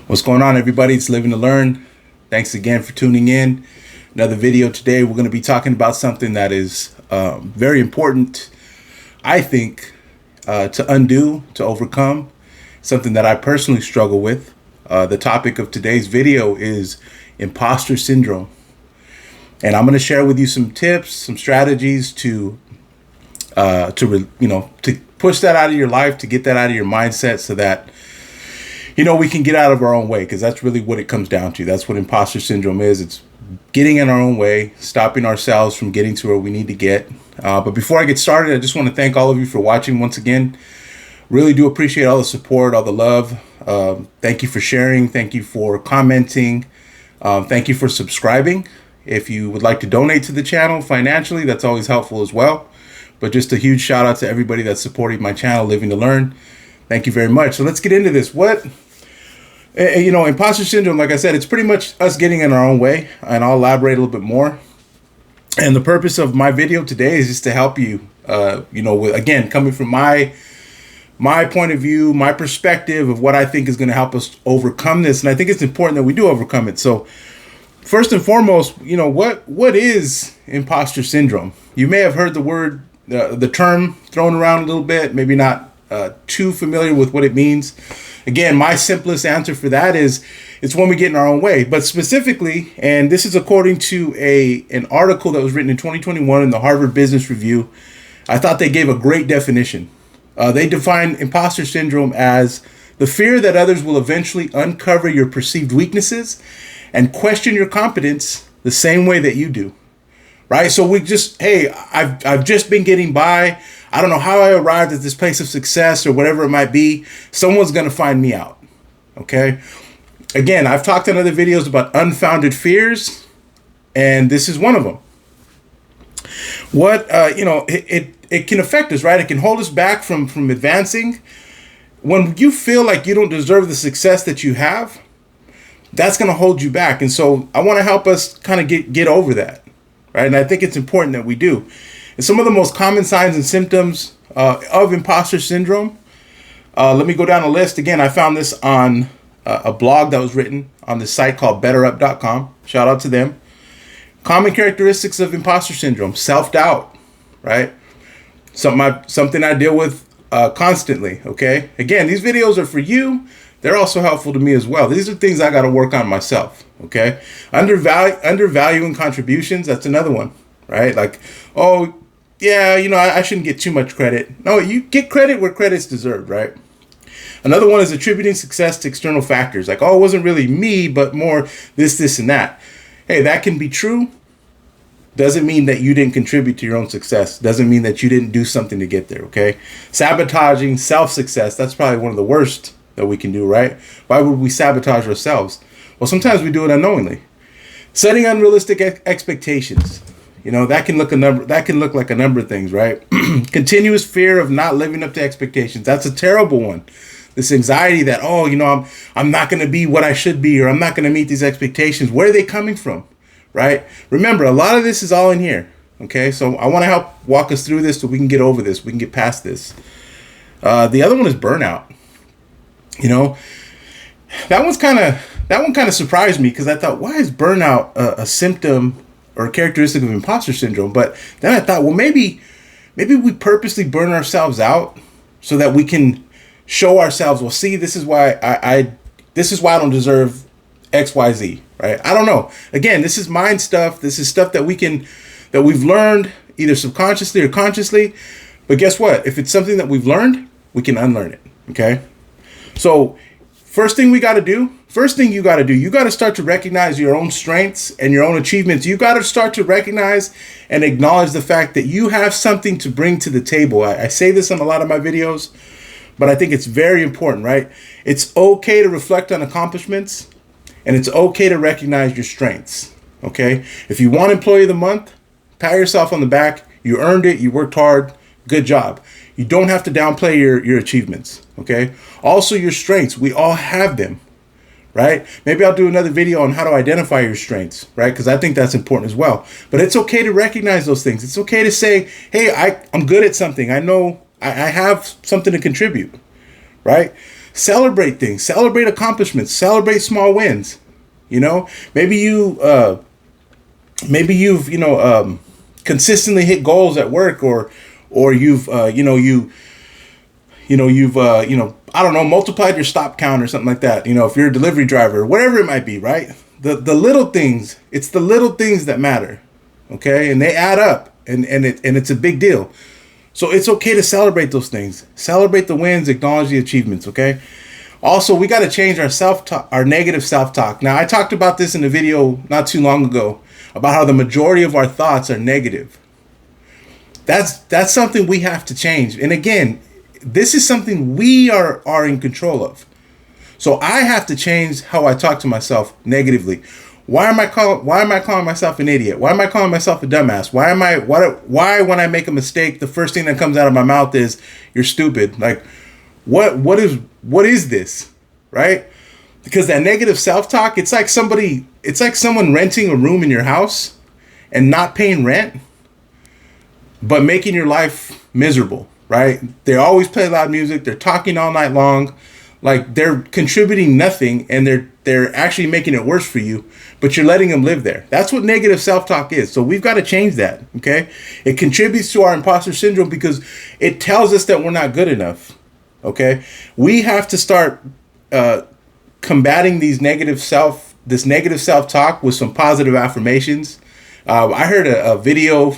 What's going on, everybody? It's Living to Learn. Thanks again for tuning in. Another video today. We're going to be talking about something that is very important, I think, to undo, to overcome, something that I personally struggle with. The topic of today's video is imposter syndrome. And I'm going to share with you some tips, some strategies to push that out of your life, to get that out of your mindset so that we can get out of our own way, because that's really what it comes down to. That's what imposter syndrome is. It's getting in our own way, stopping ourselves from getting to where we need to get. But before I get started, I just want to thank all of you for watching once again. Really do appreciate all the support, all the love. Thank you for sharing. Thank you for commenting. Thank you for subscribing. If you would like to donate to the channel financially, that's always helpful as well. But just a huge shout out to everybody that's supporting my channel, Living to Learn. Thank you very much. So let's get into this. Imposter syndrome, like I said, it's pretty much us getting in our own way, and I'll elaborate a little bit more. And the purpose of my video today is just to help you, again, coming from my point of view, my perspective of what I think is going to help us overcome this. And I think it's important that we do overcome it. So first and foremost, what is imposter syndrome? You may have heard the term thrown around a little bit, maybe not too familiar with what it means. Again, my simplest answer for that is it's when we get in our own way. But specifically, and this is according to an article that was written in 2021 in the Harvard Business Review, I thought they gave a great definition. They define imposter syndrome as the fear that others will eventually uncover your perceived weaknesses and question your competence the same way that you do. Right? So I've just been getting by. I don't know how I arrived at this place of success or whatever it might be. Someone's going to find me out. Okay. Again, I've talked in other videos about unfounded fears, and this is one of them. It can affect us, right? It can hold us back from advancing. When you feel like you don't deserve the success that you have, that's going to hold you back. And so I want to help us kind of get over that. Right? And I think it's important that we do. And some of the most common signs and symptoms of imposter syndrome, let me go down a list. Again, I found this on a blog that was written on this site called betterup.com. Shout out to them. Common characteristics of imposter syndrome: self-doubt, right? Something I deal with constantly, okay? Again, these videos are for you. They're also helpful to me as well. These are things I got to work on myself, okay? Undervaluing contributions, that's another one, right? Like, oh, yeah, I shouldn't get too much credit. No, you get credit where credit's deserved, right? Another one is attributing success to external factors. Like, oh, it wasn't really me, but more this, and that. Hey, that can be true. Doesn't mean that you didn't contribute to your own success. Doesn't mean that you didn't do something to get there, okay? Sabotaging self-success, that's probably one of the worst that we can do, right? Why would we sabotage ourselves? Well, sometimes we do it unknowingly. Setting unrealistic expectations. That can look like a number of things, right? Continuous fear of not living up to expectations. That's a terrible one. This anxiety that, I'm not going to be what I should be, or I'm not going to meet these expectations. Where are they coming from, right? Remember, a lot of this is all in here, okay? So I want to help walk us through this so we can get over this. We can get past this. The other one is burnout. That one kind of surprised me, because I thought, why is burnout a symptom or a characteristic of imposter syndrome? But then I thought, well, maybe we purposely burn ourselves out so that we can show ourselves, well, see, this is why I don't deserve X, Y, Z, right? I don't know. Again, this is mind stuff. This is stuff that we've learned either subconsciously or consciously. But guess what? If it's something that we've learned, we can unlearn it. Okay. So first thing you got to do, you got to start to recognize your own strengths and your own achievements. You got to start to recognize and acknowledge the fact that you have something to bring to the table. I say this on a lot of my videos, but I think it's very important, right? It's okay to reflect on accomplishments, and it's okay to recognize your strengths, okay? If you want Employee of the Month, pat yourself on the back. You earned it. You worked hard. Good job. You don't have to downplay your achievements, okay? Also, your strengths. We all have them, right? Maybe I'll do another video on how to identify your strengths, right? Because I think that's important as well. But it's okay to recognize those things. It's okay to say, hey, I'm good at something. I know I have something to contribute, right? Celebrate things, celebrate accomplishments, celebrate small wins. You know, maybe you've consistently hit goals at work, or you've I don't know, multiplied your stop count or something like that. You know, if you're a delivery driver, whatever it might be, right? The little things, it's the little things that matter. Okay, and they add up, and it's a big deal. So it's okay to celebrate those things. Celebrate the wins, acknowledge the achievements, okay? Also, we got to change our self-talk, our negative self-talk. Now, I talked about this in a video not too long ago about how the majority of our thoughts are negative. That's something we have to change. And again, this is something we are in control of. So I have to change how I talk to myself negatively. Why am I calling myself an idiot? Why am I calling myself a dumbass? Why when I make a mistake, the first thing that comes out of my mouth is you're stupid? Like what is this? Right? Because that negative self-talk, it's like someone renting a room in your house and not paying rent, but making your life miserable, right? They always play loud music, they're talking all night long, like they're contributing nothing, and they're actually making it worse for you, but you're letting them live there. That's what negative self-talk is. So we've got to change that, okay? It contributes to our imposter syndrome because it tells us that we're not good enough, okay? We have to start combating this negative self-talk with some positive affirmations. I heard a video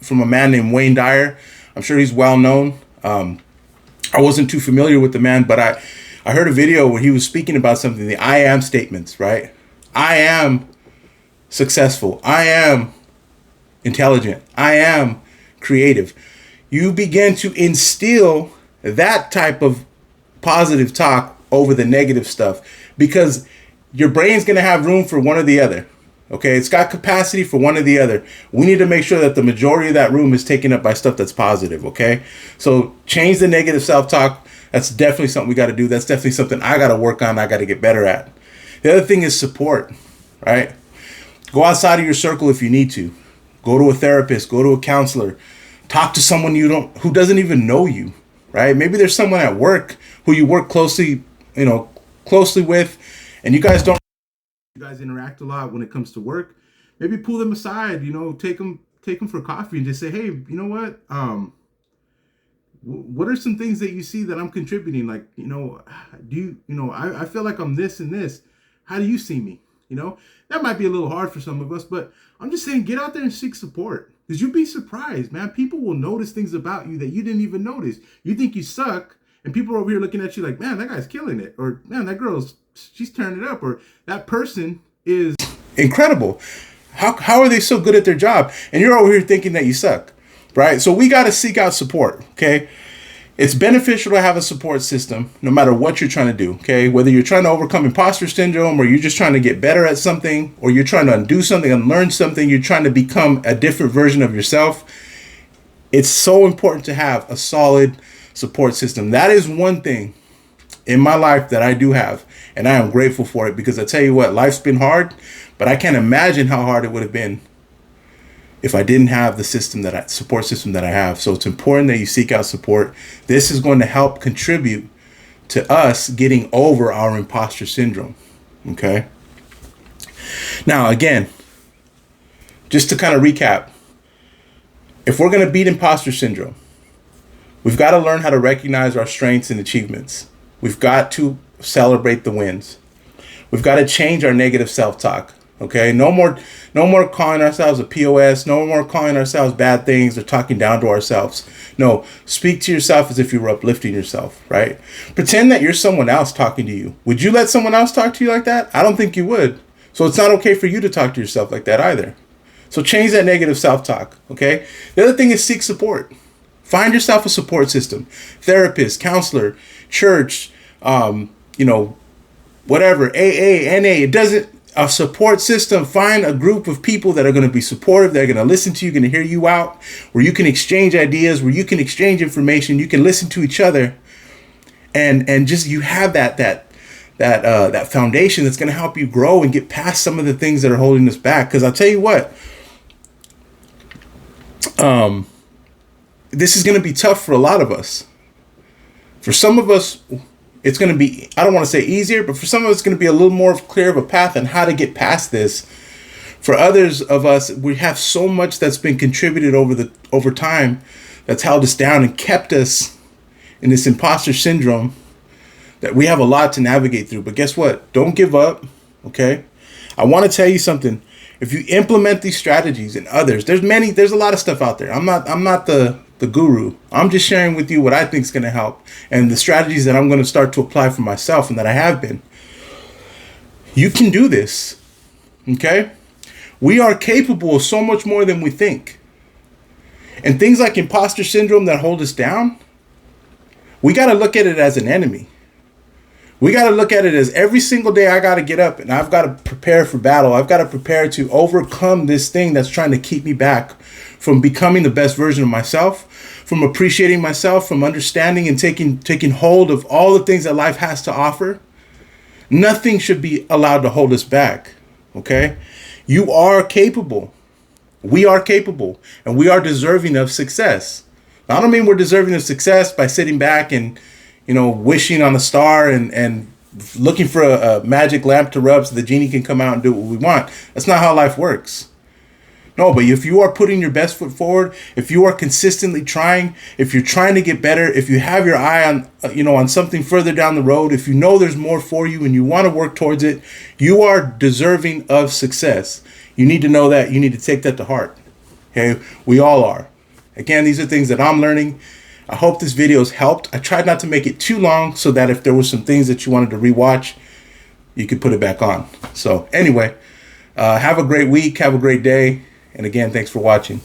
from a man named Wayne Dyer. I'm sure he's well known. I wasn't too familiar with the man, but I heard a video where he was speaking about something, the I am statements, right? I am successful. I am intelligent. I am creative. You begin to instill that type of positive talk over the negative stuff because your brain's going to have room for one or the other. Okay, it's got capacity for one or the other. We need to make sure that the majority of that room is taken up by stuff that's positive, okay? So change the negative self-talk. That's definitely something we got to do. That's definitely something I got to work on. I got to get better at. The other thing is support, right? Go outside of your circle if you need to. Go to a therapist, go to a counselor. Talk to someone who doesn't even know you, right? Maybe there's someone at work who you work closely with, and you guys interact a lot when it comes to work. Maybe pull them aside, take them for coffee and just say, hey, you know what? What are some things that you see that I'm contributing? Like, I feel like I'm this and this. How do you see me? That might be a little hard for some of us, but I'm just saying, get out there and seek support, because you'd be surprised, man. People will notice things about you that you didn't even notice. You think you suck, and people are over here looking at you like, man, that guy's killing it. Or, man, that she's turning it up. Or that person is incredible. How are they so good at their job? And you're over here thinking that you suck, right? So we got to seek out support, okay? It's beneficial to have a support system no matter what you're trying to do, okay? Whether you're trying to overcome imposter syndrome, or you're just trying to get better at something, or you're trying to undo something and learn something, you're trying to become a different version of yourself. It's so important to have a solid support system. That is one thing in my life that I do have, and I am grateful for it, because I tell you what, life's been hard, but I can't imagine how hard it would have been if I didn't have the support system that I have. So it's important that you seek out support. This is going to help contribute to us getting over our imposter syndrome. Okay. Now, again, just to kind of recap, if we're going to beat imposter syndrome, we've got to learn how to recognize our strengths and achievements. We've got to celebrate the wins. We've got to change our negative self-talk. Okay, no more calling ourselves a POS, no more calling ourselves bad things or talking down to ourselves. No, speak to yourself as if you were uplifting yourself, right? Pretend that you're someone else talking to you. Would you let someone else talk to you like that? I don't think you would. So it's not okay for you to talk to yourself like that either. So change that negative self-talk, okay? The other thing is seek support. Find yourself a support system. Therapist, counselor, church, whatever, AA, NA, a support system. Find a group of people that are going to be supportive, that are going to listen to you, going to hear you out, where you can exchange ideas, where you can exchange information, you can listen to each other, and just you have that foundation that's going to help you grow and get past some of the things that are holding us back. Because I'll tell you what, this is going to be tough for a lot of us. For some of us, it's going to be, I don't want to say easier, but for some of us, it's going to be a little more clear of a path on how to get past this. For others of us, we have so much that's been contributed over time that's held us down and kept us in this imposter syndrome that we have a lot to navigate through. But guess what? Don't give up, okay? I want to tell you something. If you implement these strategies and others, there's a lot of stuff out there. I'm not the guru. I'm just sharing with you what I think is going to help and the strategies that I'm going to start to apply for myself and that I have been. You can do this, okay? We are capable of so much more than we think. And things like imposter syndrome that hold us down, we got to look at it as an enemy. We got to look at it as every single day I got to get up and I've got to prepare for battle. I've got to prepare to overcome this thing that's trying to keep me back from becoming the best version of myself, from appreciating myself, from understanding and taking hold of all the things that life has to offer. Nothing should be allowed to hold us back, okay? You are capable. We are capable, and we are deserving of success. Now, I don't mean we're deserving of success by sitting back and wishing on a star and looking for a magic lamp to rub so the genie can come out and do what we want. That's not how life works. No, but if you are putting your best foot forward, if you are consistently trying, if you're trying to get better, if you have your eye on, on something further down the road, if you know there's more for you and you want to work towards it, you are deserving of success. You need to know that. You need to take that to heart. Okay, we all are. Again, these are things that I'm learning. I hope this video has helped. I tried not to make it too long so that if there were some things that you wanted to rewatch, you could put it back on. So anyway, have a great week. Have a great day. And again, thanks for watching.